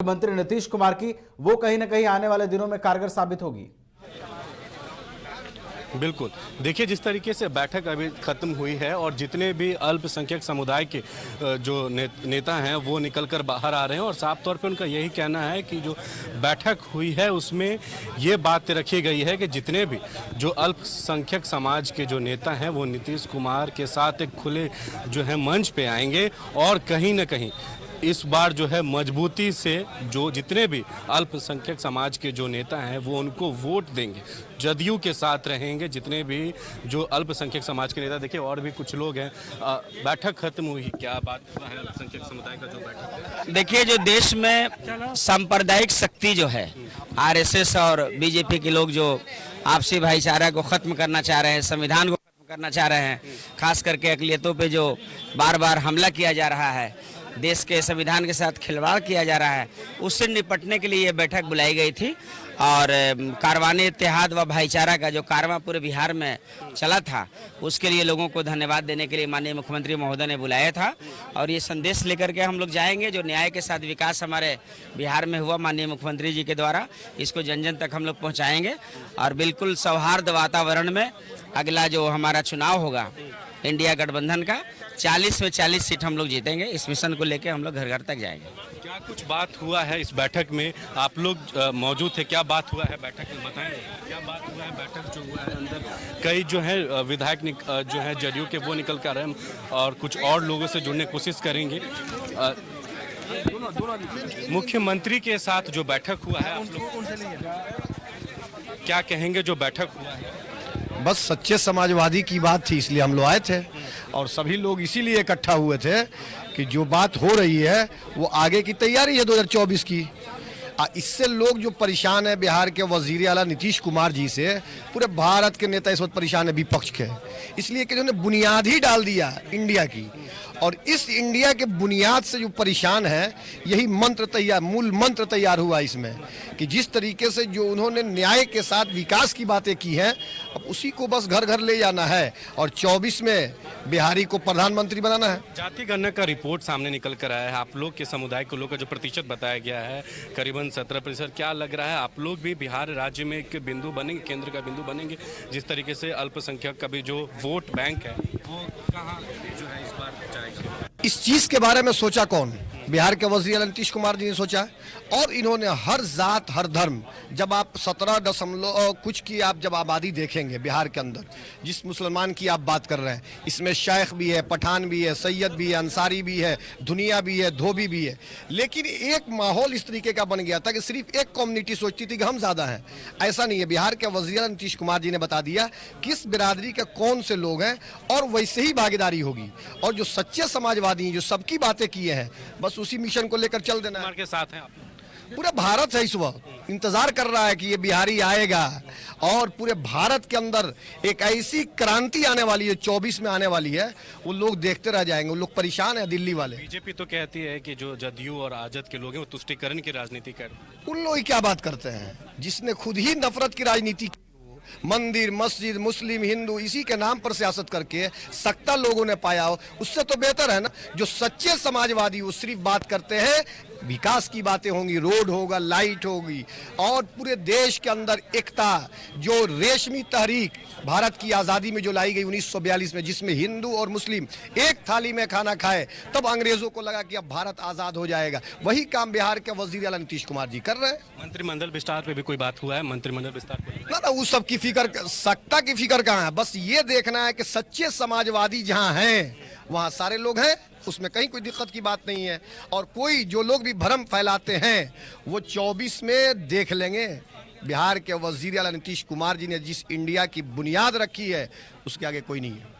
मंत्री नीतीश कुमार की, वो कहीं ना कहीं आने वाले दिनों में कारगर साबित होगी। बिल्कुल, देखिए जिस तरीके से बैठक अभी खत्म हुई है और जितने भी अल्पसंख्यक समुदाय के जो नेता हैं वो निकल कर बाहर आ रहे हैं और साफ तौर पे उनका यही कहना है कि जो बैठक हुई है उसमें ये बात रखी गई है कि जितने भी जो अल्पसंख्यक समाज के जो नेता हैं वो नीतीश कुमार के साथ एक खुले जो है मंच पे आएंगे और कहीं ना कहीं इस बार जो है मजबूती से जो जितने भी अल्पसंख्यक समाज के जो नेता हैं वो उनको वोट देंगे, जदयू के साथ रहेंगे। जितने भी जो अल्पसंख्यक समाज के नेता, देखिए और भी कुछ लोग हैं। बैठक खत्म हुई, क्या बात हुआ है अल्पसंख्यक समुदाय का जो बैठक है? देखिए, जो देश में सांप्रदायिक शक्ति जो है, आरएसएस और बीजेपी के लोग जो आपसी भाईचारा को खत्म करना चाह रहे हैं, संविधान को खत्म करना चाह रहे हैं, खास करके अक़लियतों पे जो बार बार हमला किया जा रहा है, देश के संविधान के साथ खिलवाड़ किया जा रहा है, उससे निपटने के लिए ये बैठक बुलाई गई थी। और कारवान इत्तेहाद व भाईचारा का जो कारवां पूरे बिहार में चला था, उसके लिए लोगों को धन्यवाद देने के लिए माननीय मुख्यमंत्री महोदय ने बुलाया था। और ये संदेश लेकर के हम लोग जाएंगे, जो न्याय के साथ विकास हमारे बिहार में हुआ माननीय मुख्यमंत्री जी के द्वारा, इसको जन जन तक हम लोग पहुँचाएँगे। और बिल्कुल सौहार्द वातावरण में अगला जो हमारा चुनाव होगा इंडिया गठबंधन का, 40 में 40 सीट हम लोग जीतेंगे। इस मिशन को लेकर हम लोग घर घर तक जाएंगे। क्या कुछ बात हुआ है इस बैठक में? आप लोग मौजूद थे, क्या बात हुआ है बैठक में, बताएंगे क्या बात हुआ है? बैठक जो हुआ है अंदर कई जो है विधायक जो है जदयू के वो निकल कर रहे हैं और कुछ और लोगों से जुड़ने की कोशिश करेंगे। मुख्यमंत्री के साथ जो बैठक हुआ है, आप लोग क्या कहेंगे जो बैठक हुआ है? बस सच्चे समाजवादी की बात थी, इसलिए हम लोग आए थे और सभी लोग इसीलिए इकट्ठा हुए थे कि जो बात हो रही है वो आगे की तैयारी है 2024 की। इससे लोग जो परेशान है, बिहार के वजीर आला नीतीश कुमार जी से पूरे भारत के नेता इस वक्त परेशान है विपक्ष के, इसलिए कि उन्होंने बुनियाद ही डाल दिया इंडिया की। और इस इंडिया के बुनियाद से जो परेशान है, यही मंत्र तैयार, मूल मंत्र तैयार हुआ इसमें कि जिस तरीके से जो उन्होंने न्याय के साथ विकास की बातें की हैं, अब उसी को बस घर घर ले जाना है और 24 में बिहारी को प्रधानमंत्री बनाना है। जाति गणना का रिपोर्ट सामने निकल कर आया है, आप लोग के समुदाय को लोग का जो प्रतिशत बताया गया है करीबन 17%। क्या लग रहा है आप लोग भी बिहार राज्य में एक बिंदु बनेंगे, केंद्र का बिंदु बनेंगे? जिस तरीके से अल्पसंख्यक का भी जो वोट बैंक है वो कहाँ जो है इस बार जाएगा? इस चीज के बारे में सोचा कौन? बिहार के वजीर नीतीश कुमार जी ने सोचा। और इन्होंने हर जात हर धर्म, जब आप 17 कुछ की आप जब आबादी देखेंगे बिहार के अंदर, जिस मुसलमान की आप बात कर रहे हैं, इसमें शेख भी है, पठान भी है, सैयद भी है, अंसारी भी है, दुनिया भी है, धोबी भी है। लेकिन एक माहौल इस तरीके का बन गया था कि सिर्फ एक कम्युनिटी सोचती थी कि हम ज्यादा हैं। ऐसा नहीं है। बिहार के वजीर नीतीश कुमार जी ने बता दिया किस बिरादरी के कौन से लोग हैं और वैसे ही भागीदारी होगी। और जो सच्चे समाजवादी हैं, जो सबकी बातें किए हैं, बस उसी मिशन को लेकर चल देना है। के साथ हैं आप? पूरा भारत है इस वक्त इंतजार कर रहा है कि ये बिहारी आएगा और पूरे भारत के अंदर एक ऐसी क्रांति आने वाली है, 24 में आने वाली है। वो लोग देखते रह जाएंगे। वो लोग परेशान है, दिल्ली वाले। बीजेपी तो कहती है कि जो जदयू और आजद के लोग हैं वो तुष्टीकरण की राजनीति कर रहे हैं। उन लोग क्या बात करते हैं? जिसने खुद ही नफरत की राजनीति, मंदिर मस्जिद मुस्लिम हिंदू इसी के नाम पर सियासत करके सत्ता लोगों ने पाया हो, उससे तो बेहतर है ना जो सच्चे समाजवादी वो सिर्फ बात करते हैं विकास की बातें होंगी, रोड होगा, लाइट होगी और पूरे देश के अंदर एकता। जो रेशमी तहरीक भारत की आज़ादी में जो लाई गई 1942 में, जिसमें हिंदू और मुस्लिम एक थाली में खाना खाए, तब अंग्रेजों को लगा कि अब भारत आज़ाद हो जाएगा। वही काम बिहार के वजीर आला नीतीश कुमार जी कर रहे हैं। मंत्रिमंडल विस्तार पे भी कोई बात हुआ है? मंत्रिमंडल विस्तार पे ना उस सब की फिक्र, सत्ता की फिक्र कहाँ है? बस ये देखना है कि सच्चे समाजवादी जहाँ हैं वहाँ सारे लोग हैं, उसमें कहीं कोई दिक्कत की बात नहीं है। और कोई जो लोग भी भ्रम फैलाते हैं वो 24 में देख लेंगे। बिहार के वजीर आला नीतीश कुमार जी ने जिस इंडिया की बुनियाद रखी है उसके आगे कोई नहीं है।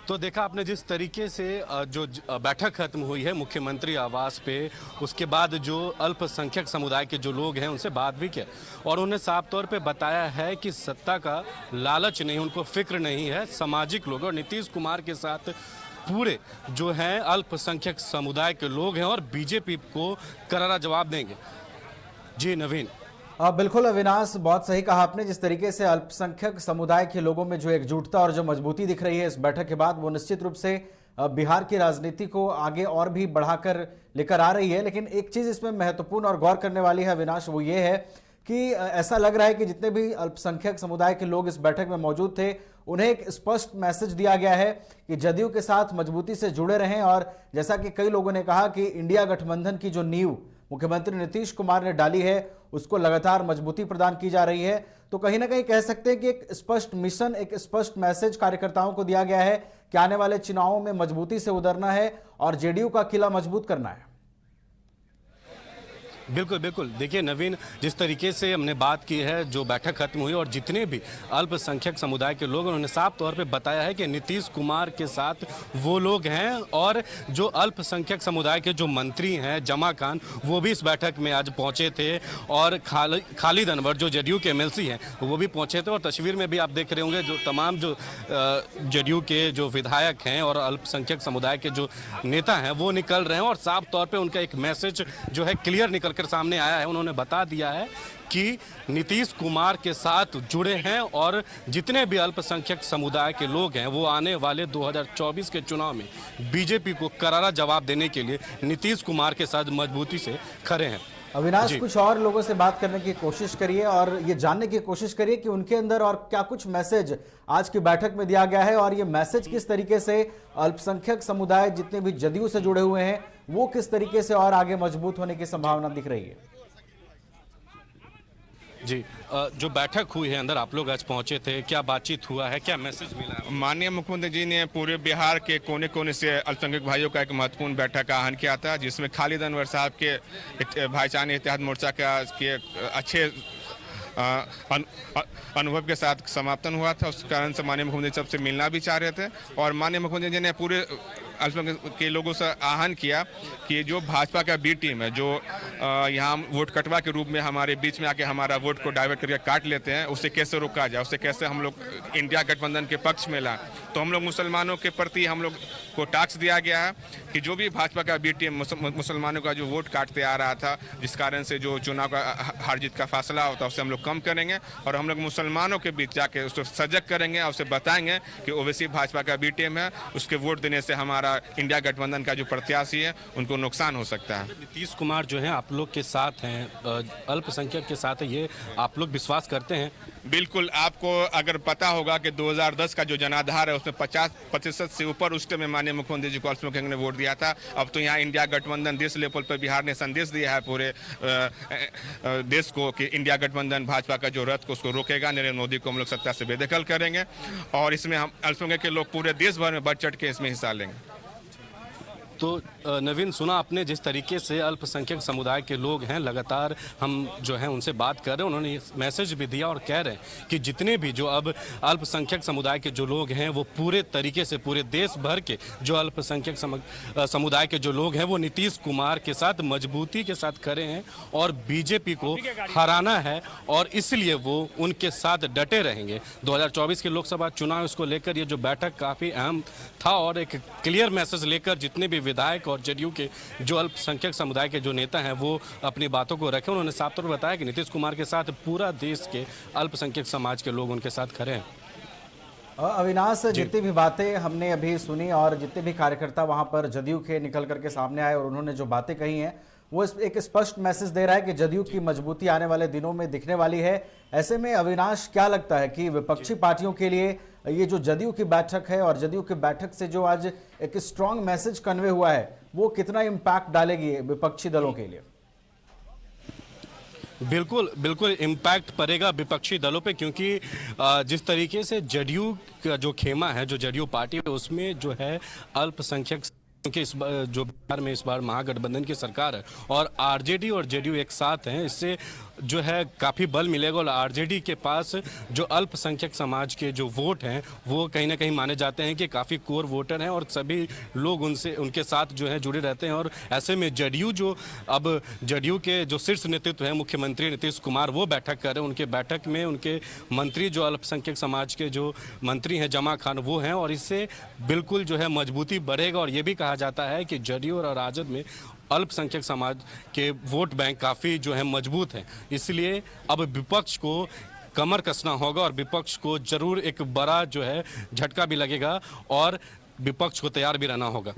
तो देखा आपने जिस तरीके से जो बैठक खत्म हुई है मुख्यमंत्री आवास पे, उसके बाद जो अल्पसंख्यक समुदाय के जो लोग हैं उनसे बात भी किया और उन्हें साफ तौर पे बताया है कि सत्ता का लालच नहीं, उनको फिक्र नहीं है, सामाजिक लोग और नीतीश कुमार के साथ पूरे जो हैं अल्पसंख्यक समुदाय के लोग हैं और बीजेपी को करारा जवाब देंगे। जी नवीन। बिल्कुल अविनाश, बहुत सही कहा आपने। जिस तरीके से अल्पसंख्यक समुदाय के लोगों में जो एकजुटता और जो मजबूती दिख रही है इस बैठक के बाद, वो निश्चित रूप से बिहार की राजनीति को आगे और भी बढ़ाकर लेकर आ रही है। लेकिन एक चीज इसमें महत्वपूर्ण और गौर करने वाली है अविनाश, वो ये है कि ऐसा लग रहा है कि जितने भी अल्पसंख्यक समुदाय के लोग इस बैठक में मौजूद थे, उन्हें एक स्पष्ट मैसेज दिया गया है कि जदयू के साथ मजबूती से जुड़े रहें। और जैसा कि कई लोगों ने कहा कि इंडिया गठबंधन की जो नींव मुख्यमंत्री नीतीश कुमार ने डाली है, उसको लगातार मजबूती प्रदान की जा रही है। तो कहीं ना कहीं कह सकते हैं कि एक स्पष्ट मिशन, एक स्पष्ट मैसेज कार्यकर्ताओं को दिया गया है कि आने वाले चुनावों में मजबूती से उतरना है और जेडीयू का किला मजबूत करना है। बिल्कुल बिल्कुल, देखिए नवीन, जिस तरीके से हमने बात की है, जो बैठक खत्म हुई और जितने भी अल्पसंख्यक समुदाय के लोग, उन्होंने साफ तौर पे बताया है कि नीतीश कुमार के साथ वो लोग हैं। और जो अल्पसंख्यक समुदाय के जो मंत्री हैं जमा खान, वो भी इस बैठक में आज पहुंचे थे। और खालिद अनवर जो जेडीयू के एमएलसी हैं, वो भी पहुंचे थे। और तस्वीर में भी आप देख रहे होंगे जो तमाम जो जेडीयू के जो विधायक हैं और अल्पसंख्यक समुदाय के जो नेता हैं, वो निकल रहे हैं। और साफ तौर पर उनका एक मैसेज जो है क्लियर निकल सामने आया है। उन्होंने बता दिया है कि नीतीश कुमार के साथ जुड़े हैं और जितने भी अल्पसंख्यक समुदाय के लोग हैं, वो आने वाले 2024 के चुनाव में बीजेपी को करारा जवाब देने के लिए नीतीश कुमार के साथ मजबूती से खड़े हैं। अविनाश, कुछ और लोगों से बात करने की कोशिश करिए और ये जानने की कोशिश करिए कि उनके अंदर और क्या कुछ मैसेज आज की बैठक में दिया गया है और ये मैसेज किस तरीके से अल्पसंख्यक समुदाय जितने भी जदयू से जुड़े हुए हैं, वो किस तरीके से और आगे मजबूत होने की संभावना दिख रही है। जी, जो बैठक हुई है, अंदर आप लोग आज पहुंचे थे, क्या बातचीत हुआ है, क्या मैसेज मिला है? माननीय मुख्यमंत्री जी ने पूरे बिहार के कोने कोने से अल्पसंख्यक भाइयों का एक महत्वपूर्ण बैठक का आह्वान किया था, जिसमें खालिद अनवर साहब के भाईचारा इत्तेहाद मोर्चा के अच्छे अनुभव के साथ समापन हुआ था। उस कारण से माननीय मुख्यमंत्री सबसे मिलना भी चाह रहे थे। और माननीय मुख्यमंत्री जी ने पूरे अल्पसंख्यक के लोगों से आह्वान किया कि जो भाजपा का बी टीम है, जो यहाँ वोट कटवा के रूप में हमारे बीच में आके हमारा वोट को डाइवर्ट करके काट लेते हैं, उसे कैसे रोका जाए, उसे कैसे हम लोग इंडिया गठबंधन के पक्ष में लाएं। तो हम लोग मुसलमानों के प्रति हम लोग को टास्क दिया गया है कि जो भी भाजपा का बी टीम मुसलमानों का जो वोट काटते आ रहा था, जिस कारण से जो चुनाव का हार जीत का फैसला होता है, उसे हम लोग कम करेंगे। और हम लोग मुसलमानों के बीच जाके उसको सजग करेंगे और उसे बताएंगे कि ओवैसी भाजपा का बी टीम है, उसके वोट देने से हमारा इंडिया गठबंधन का जो प्रत्याशी है उनको नुकसान हो सकता है। नीतीश कुमार जो है आप लोग के साथ हैं, अल्पसंख्यक के साथ है, ये आप लोग विश्वास करते हैं? बिल्कुल, आपको अगर पता होगा कि 2010 का जो जनाधार है उसमें 50% से ऊपर उस टाइम में माननीय मुख्यमंत्री जी को अल्पसंख्यक ने वोट दिया था। अब तो यहाँ इंडिया गठबंधन देश लेवल पर बिहार ने संदेश दिया है पूरे देश को कि इंडिया गठबंधन भाजपा का जो रथ को उसको रोकेगा। नरेंद्र मोदी को हम लोग सत्ता से बेदखल करेंगे और इसमें हम अल्पसंख्यक के लोग पूरे देश भर में बढ़ चढ़ के इसमें हिस्सा लेंगे। तो नवीन, सुना आपने जिस तरीके से अल्पसंख्यक समुदाय के लोग हैं, लगातार हम जो हैं उनसे बात कर रहे हैं, उन्होंने ये मैसेज भी दिया और कह रहे हैं कि जितने भी जो अब अल्पसंख्यक समुदाय के जो लोग हैं, वो पूरे तरीके से पूरे देश भर के जो अल्पसंख्यक समुदाय के जो लोग हैं, वो नीतीश कुमार के साथ मजबूती के साथ खड़े हैं और बीजेपी को हराना है और इसलिए वो उनके साथ डटे रहेंगे। 2024 के लोकसभा चुनाव इसको लेकर ये जो बैठक काफ़ी अहम था और एक क्लियर मैसेज लेकर जितने भी विधायक और जेडीयू के जो अल्पसंख्यक समुदाय के जो नेता हैं, वो अपनी बातों को रखे। उन्होंने साफ तौर पर बताया कि नीतीश कुमार के साथ पूरा देश के अल्पसंख्यक समाज के लोग उनके साथ खड़े हैं। अविनाश, जितनी भी बातें हमने अभी सुनी और जितने भी कार्यकर्ता वहां पर जदयू के निकल करके सामने आए और उन्होंने जो बातें कही हैं, वो एक स्पष्ट मैसेज दे रहा है कि जदयू की मजबूती आने वाले दिनों में दिखने वाली है। ऐसे में अविनाश, क्या लगता है कि विपक्षी पार्टियों के लिए ये जो जदयू की बैठक है और जदयू की बैठक से जो आज एक स्ट्रांग मैसेज कन्वे हुआ है, वो कितना इम्पैक्ट डालेगी विपक्षी दलों के लिए? बिल्कुल बिल्कुल इम्पैक्ट पड़ेगा विपक्षी दलों पे, क्योंकि जिस तरीके से जदयू का जो खेमा है, जो जदयू पार्टी है, उसमें जो है अल्पसंख्यक, क्योंकि इस बार जो बिहार में इस बार महागठबंधन की सरकार है और आरजेडी और जेडीयू एक साथ हैं, इससे जो है काफ़ी बल मिलेगा। और आरजेडी के पास जो अल्पसंख्यक समाज के जो वोट हैं, वो कहीं ना कहीं माने जाते हैं कि काफ़ी कोर वोटर हैं और सभी लोग उनके साथ जो है जुड़े रहते हैं। और ऐसे में जदयू के जो शीर्ष नेतृत्व है, मुख्यमंत्री नीतीश कुमार, वो बैठक कर रहे हैं। उनके बैठक में उनके मंत्री जो अल्पसंख्यक समाज के जो मंत्री हैं जमा खान, वो हैं और इससे बिल्कुल जो है मजबूती बढ़ेगा। और ये भी कहा जाता है कि जदयू और राजद में अल्पसंख्यक समाज के वोट बैंक काफ़ी जो है मजबूत हैं, इसलिए अब विपक्ष को कमर कसना होगा और विपक्ष को जरूर एक बड़ा जो है झटका भी लगेगा। और विपक्ष को तैयार भी रहना होगा।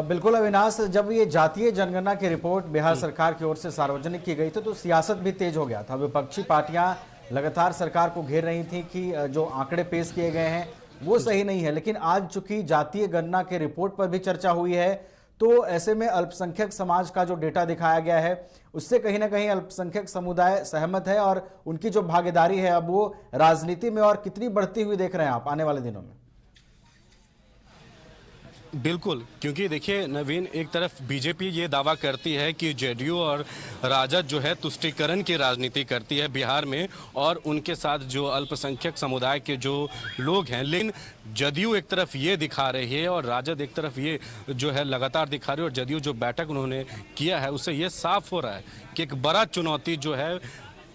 बिल्कुल अविनाश, जब ये जातीय जनगणना की रिपोर्ट बिहार सरकार की ओर से सार्वजनिक की गई थी तो सियासत भी तेज हो गया था। विपक्षी पार्टियां लगातार सरकार को घेर रही थी कि जो आंकड़े पेश किए गए हैं वो सही नहीं है, लेकिन आज चूंकि जातीय गणना के रिपोर्ट पर भी चर्चा हुई है तो ऐसे में अल्पसंख्यक समाज का जो डेटा दिखाया गया है उससे कहीं ना कहीं अल्पसंख्यक समुदाय सहमत है और उनकी जो भागीदारी है अब वो राजनीति में और कितनी बढ़ती हुई देख रहे हैं आप आने वाले दिनों में? बिल्कुल, क्योंकि देखिए नवीन, एक तरफ बीजेपी ये दावा करती है कि जेडीयू और राजद जो है तुष्टीकरण की राजनीति करती है बिहार में और उनके साथ जो अल्पसंख्यक समुदाय के जो लोग हैं, लेकिन जदयू एक तरफ ये दिखा रही है और राजद एक तरफ ये जो है लगातार दिखा रही है और जदयू जो बैठक उन्होंने किया है उससे ये साफ हो रहा है कि एक बड़ा चुनौती जो है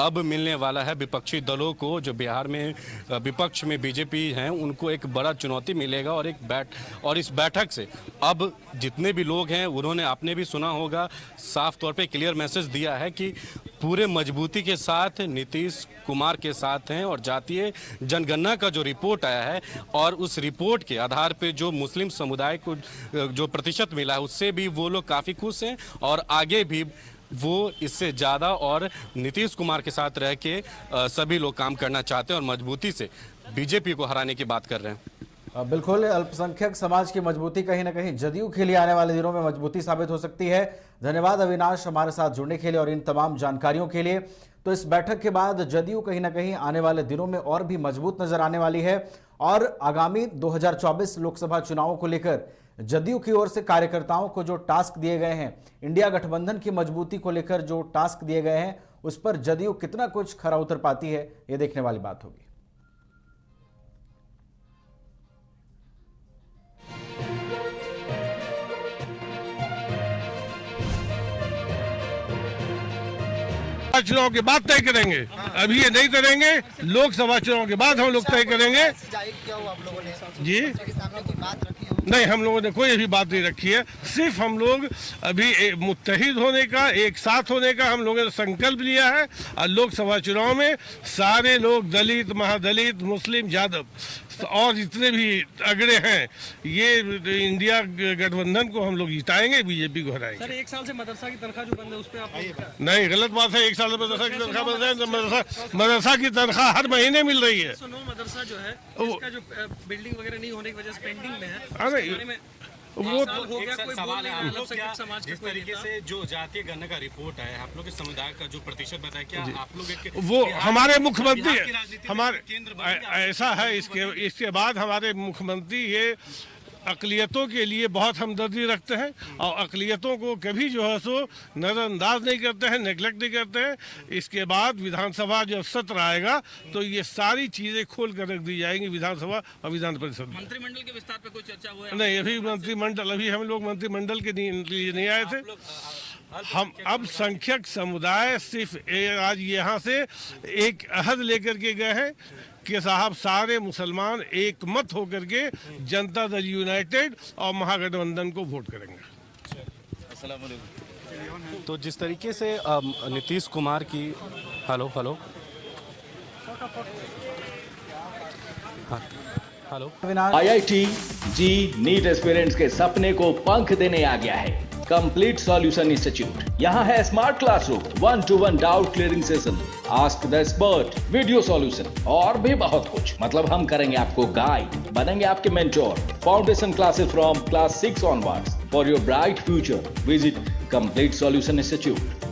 अब मिलने वाला है विपक्षी दलों को। जो बिहार में विपक्ष में बीजेपी हैं उनको एक बड़ा चुनौती मिलेगा और इस बैठक से अब जितने भी लोग हैं उन्होंने आपने भी सुना होगा साफ तौर पे क्लियर मैसेज दिया है कि पूरे मजबूती के साथ नीतीश कुमार के साथ हैं और जातीय जनगणना का जो रिपोर्ट आया है और उस रिपोर्ट के आधार पे जो मुस्लिम समुदाय को जो प्रतिशत मिला है उससे भी वो लोग काफ़ी खुश हैं और आगे भी वो इससे ज़्यादा और नीतीश कुमार के साथ रह के सभी लोग काम करना चाहते हैं और मजबूती से बीजेपी को हराने की बात कर रहे हैं। बिल्कुल, अल्पसंख्यक समाज की मजबूती कहीं ना कहीं जदयू के लिए आने वाले दिनों में मजबूती साबित हो सकती है। धन्यवाद अविनाश हमारे साथ जुड़ने के लिए और इन तमाम जानकारियों के लिए। तो इस बैठक के बाद जदयू कहीं ना कहीं आने वाले दिनों में और भी मजबूत नजर आने वाली है और आगामी 2024 लोकसभा चुनावों को लेकर जदयू की ओर से कार्यकर्ताओं को जो टास्क दिए गए हैं, इंडिया गठबंधन की मजबूती को लेकर जो टास्क दिए गए हैं उस पर जदयू कितना कुछ खरा उतर पाती है ये देखने वाली बात होगी। चुनाव के बाद तय करेंगे, अभी ये नहीं करेंगे, लोकसभा चुनाव के बाद हम लोग तय करेंगे। जी नहीं, हम लोगों ने कोई अभी बात नहीं रखी है, सिर्फ हम लोग अभी मुत्तहिद होने का, एक साथ होने का हम लोगों ने संकल्प लिया है और लोकसभा चुनाव में सारे लोग दलित, महादलित, मुस्लिम, यादव और जितने भी अगड़े हैं ये इंडिया गठबंधन को हम लोग जिताएंगे, बीजेपी को हराएंगे। सर, एक साल से मदरसा की तनख्वाह जो बंद है उस पर आप नहीं, गलत बात है। एक साल से मदरसा की तनख्वाह बंद है। मदरसा की तनख्वाह हर महीने मिल रही है। मदरसा जो है उसका जो बिल्डिंग वगैरह नहीं होने की वजह से पेंडिंग में है, वो हो गया। कोई सवाल है आप लोग क्या जिस तरीके से जो जातीय गणना का रिपोर्ट आया है आप लोग के समुदाय का जो प्रतिशत बताया, क्या आप लोग वो हमारे मुख्यमंत्री हमारे ऐसा है, इसके बाद हमारे मुख्यमंत्री ये अक़लियतों के लिए बहुत हमदर्दी रखते हैं और अक़लियतों को कभी जो है सो नज़रअंदाज नहीं करते हैं, नेगलेक्ट नहीं करते हैं। इसके बाद विधानसभा जब सत्र आएगा तो ये सारी चीज़ें खोल कर रख दी जाएंगी विधानसभा और विधान परिषद में। मंत्रिमंडल के विस्तार पे कोई चर्चा हुआ है? नहीं, अभी हम लोग मंत्रिमंडल के लिए नहीं आए थे। हम अब संख्यक समुदाय सिर्फ आज यहाँ से एक अहद लेकर के गए हैं कि साहब सारे मुसलमान एक मत होकर के जनता दल यूनाइटेड और महागठबंधन को वोट करेंगे। तो जिस तरीके से नीतीश कुमार की हेलो IIT जी नीट एस्पिरेंट्स के सपने को पंख देने आ गया है कंप्लीट सॉल्यूशन इंस्टीट्यूट। यहाँ है smart classroom, 1-to-1 doubt clearing session, ask the expert, video solution और भी बहुत कुछ। मतलब हम करेंगे आपको गाइड, बनेंगे आपके mentor. Foundation classes from class 6 onwards for your bright future. Visit complete solution institute.